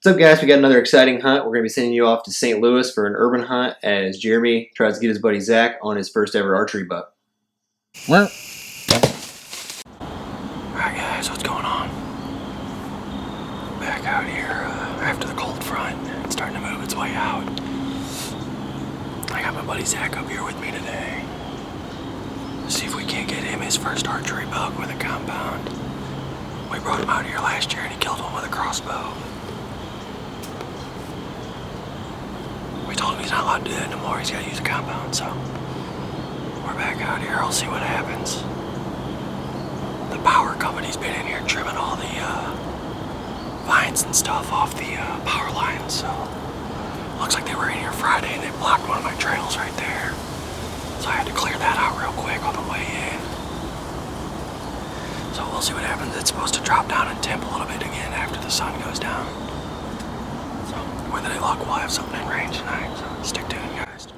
What's up, guys? We got another exciting hunt. We're going to be sending you off to St. Louis for an urban hunt as Jeremy tries to get his buddy Zach on his first ever archery buck. Alright guys, what's going on? Back out here after the cold front. It's starting to move its way out. I got my buddy Zach up here with me today. Let's see if we can't get him his first archery buck with a compound. We brought him out here last year and he killed one with a crossbow. We told him he's not allowed to do that no more. He's got to use a compound, so we're back out here. I'll see what happens. The power company's been in here trimming all the vines and stuff off the power lines, so looks like they were in here Friday and they blocked one of my trails right there. So I had to clear that out real quick on the way in. So we'll see what happens. It's supposed to drop down in temp a little bit again after the sun goes down. So with any luck, we'll have something in range tonight, so stick tuned, guys.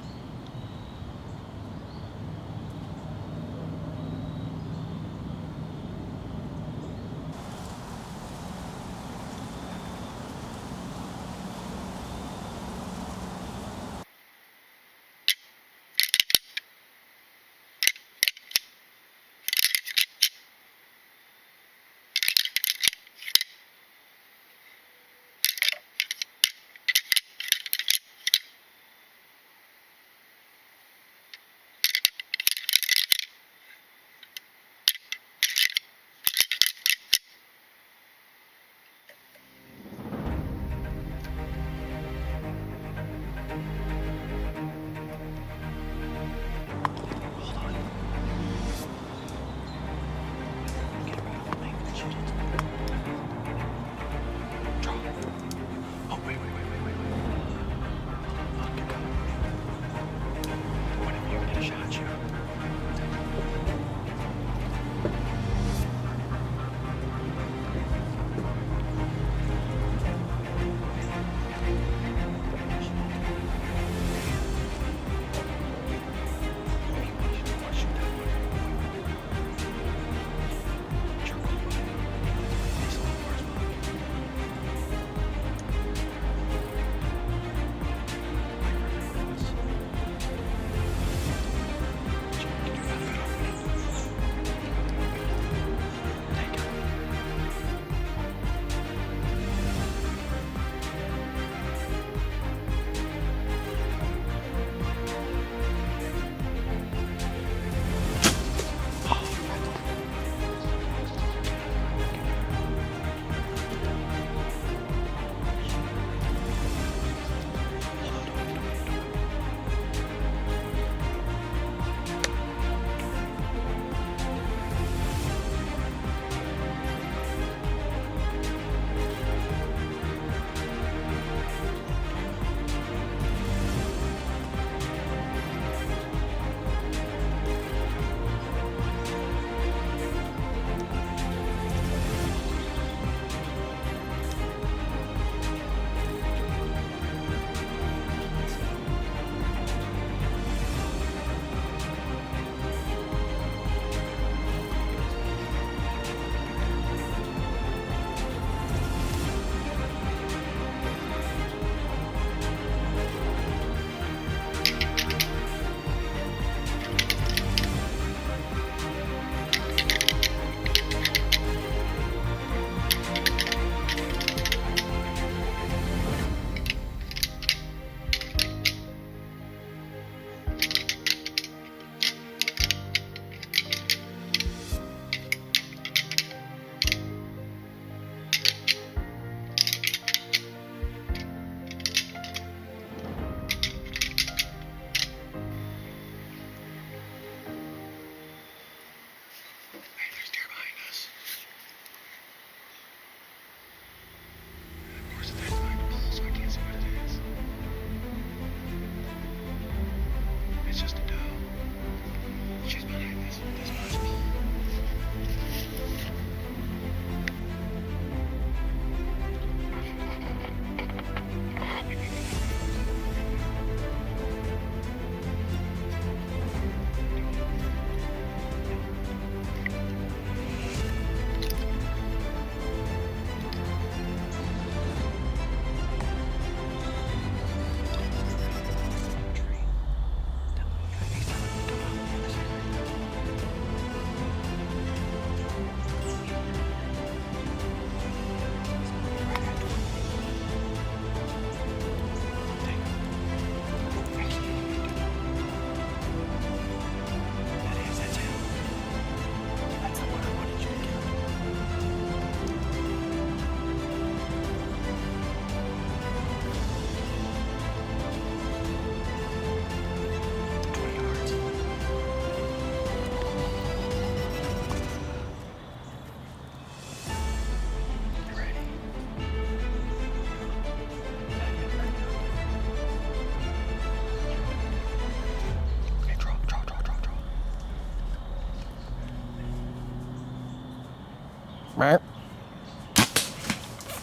Right.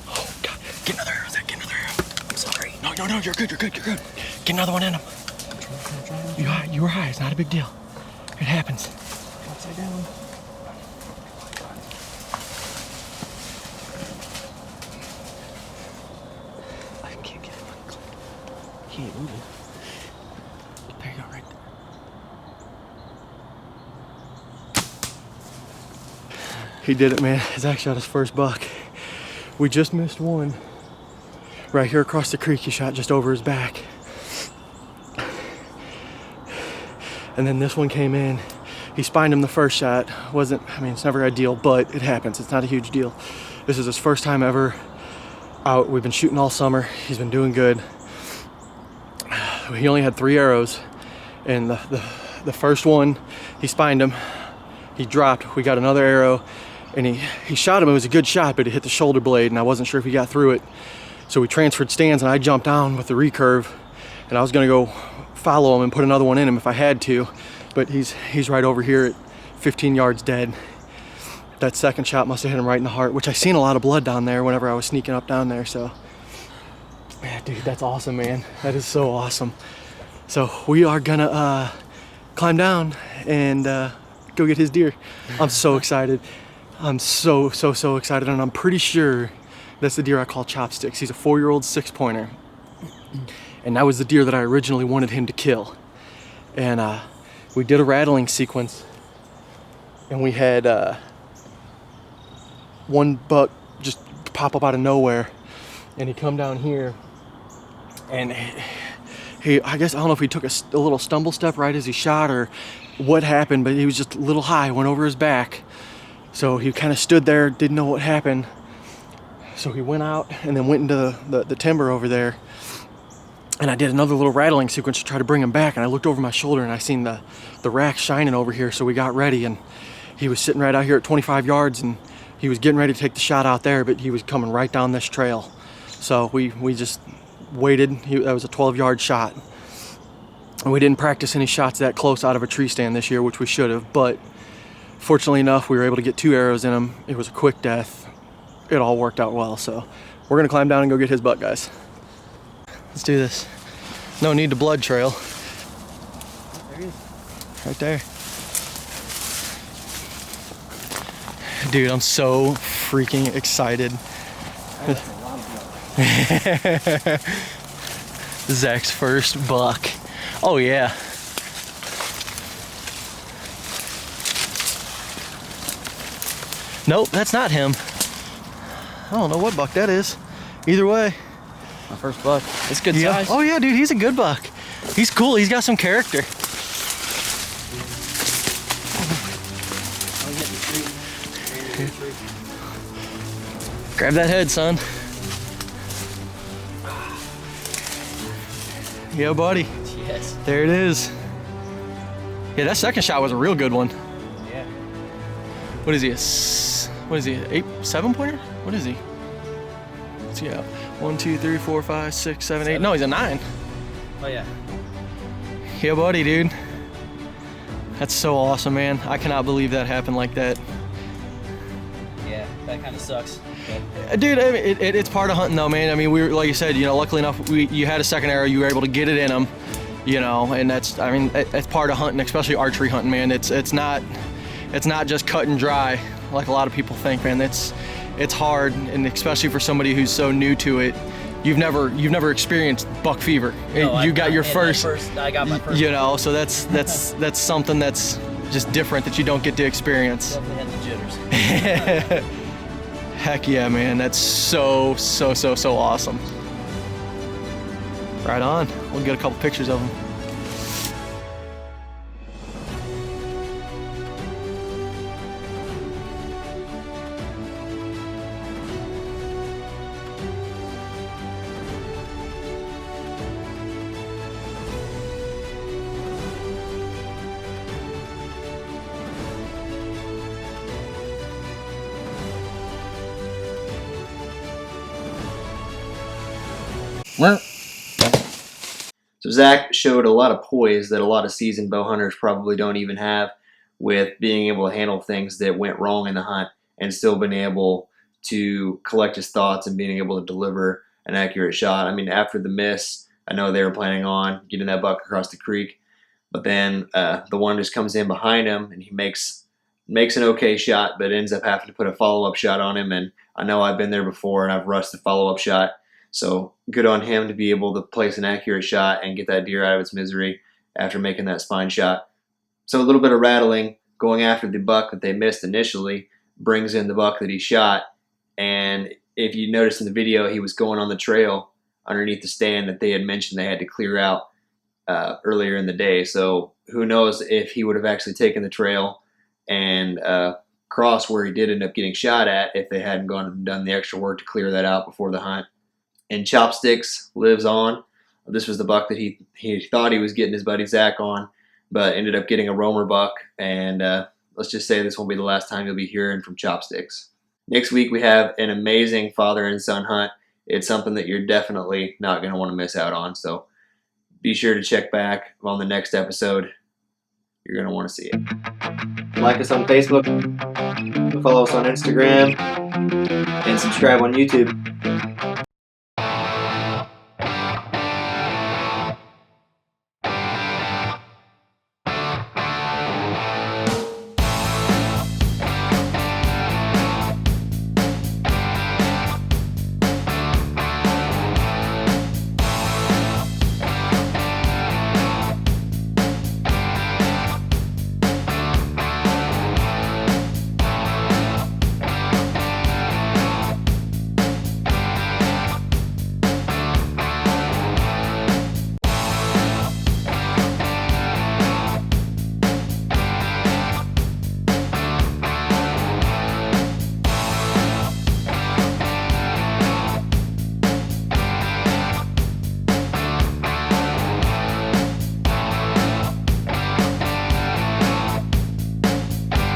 Oh, God. Get another arrow, Zach. Get another arrow. I'm sorry. No, you're good. Get another one in him. You were high. It's not a big deal. It happens. Upside down. I can't get it. He ain't moving. There you go, right there. He did it, man. Zach shot his first buck. We just missed one. Right here across the creek, he shot just over his back. And then this one came in. He spined him the first shot. It's never ideal, but it happens. It's not a huge deal. This is his first time ever out. We've been shooting all summer. He's been doing good. He only had 3 arrows, and the first one, he spined him. He dropped. We got another arrow, and he shot him. It was a good shot, but it hit the shoulder blade, and I wasn't sure if he got through it. So we transferred stands, and I jumped down with the recurve, and I was gonna go follow him and put another one in him if I had to, but he's right over here at 15 yards dead. That second shot must have hit him right in the heart, which I seen a lot of blood down there whenever I was sneaking up down there. So yeah, dude, that's awesome, man. That is so awesome. So we are gonna climb down and go get his deer. I'm so excited. I'm so excited, and I'm pretty sure that's the deer I call Chopsticks. He's a 4-year-old 6-pointer. And that was the deer that I originally wanted him to kill. And we did a rattling sequence, and we had one buck just pop up out of nowhere, and he come down here, and I guess, I don't know if he took a little stumble step right as he shot or what happened, but he was just a little high, went over his back. So he kind of stood there, didn't know what happened. So he went out and then went into the timber over there. And I did another little rattling sequence to try to bring him back. And I looked over my shoulder and I seen the rack shining over here. So we got ready, and he was sitting right out here at 25 yards, and he was getting ready to take the shot out there, but he was coming right down this trail. So we just waited. That was a 12-yard shot. And we didn't practice any shots that close out of a tree stand this year, which we should have. But fortunately enough, we were able to get 2 arrows in him. It was a quick death. It all worked out well. So we're gonna climb down and go get his buck, guys. Let's do this. No need to blood trail. There he is. Right there. Dude, I'm so freaking excited. Zach's first buck. Oh yeah. Nope, that's not him. I don't know what buck that is. Either way. My first buck. It's good Yeah. size. Oh yeah, dude, he's a good buck. He's cool. He's got some character. Grab that head, son. Yeah, buddy. Yes. There it is. Yeah, that second shot was a real good one. Yeah. What is he? What is he? 8, 7-pointer? What is he? Let's see. 1, 2, 3, 4, 5, 6, 7, 8. No, he's a 9. Oh yeah. Yeah, buddy, dude. That's so awesome, man. I cannot believe that happened like that. Yeah, that kind of sucks. Dude, I mean, it's part of hunting, though, man. I mean, we were, like you said, luckily enough, you had a second arrow, you were able to get it in them, and that's, I mean, it's part of hunting, especially archery hunting, man. It's not just cut and dry like a lot of people think, man. It's hard, and especially for somebody who's so new to it. You've never experienced buck fever. No, You got your I first. got my first. So that's something that's just different that you don't get to experience. Definitely had the jitters. Heck yeah, man. That's so awesome. Right on. We'll get a couple pictures of them. So Zach showed a lot of poise that a lot of seasoned bow hunters probably don't even have, with being able to handle things that went wrong in the hunt and still been able to collect his thoughts and being able to deliver an accurate shot. I mean, after the miss, I know they were planning on getting that buck across the creek, but then the one just comes in behind him and he makes an okay shot, but ends up having to put a follow-up shot on him. And I know I've been there before and I've rushed the follow-up shot. So good on him to be able to place an accurate shot and get that deer out of its misery after making that spine shot. So a little bit of rattling going after the buck that they missed initially brings in the buck that he shot. And if you notice in the video, he was going on the trail underneath the stand that they had mentioned they had to clear out earlier in the day. So who knows if he would have actually taken the trail and crossed where he did end up getting shot at if they hadn't gone and done the extra work to clear that out before the hunt. And Chopsticks lives on. This was the buck that he thought he was getting his buddy Zach on, but ended up getting a roamer buck. And let's just say this won't be the last time you'll be hearing from Chopsticks. Next week we have an amazing father and son hunt. It's something that you're definitely not going to want to miss out on. So be sure to check back on the next episode. You're going to want to see it. Like us on Facebook, follow us on Instagram, and subscribe on YouTube.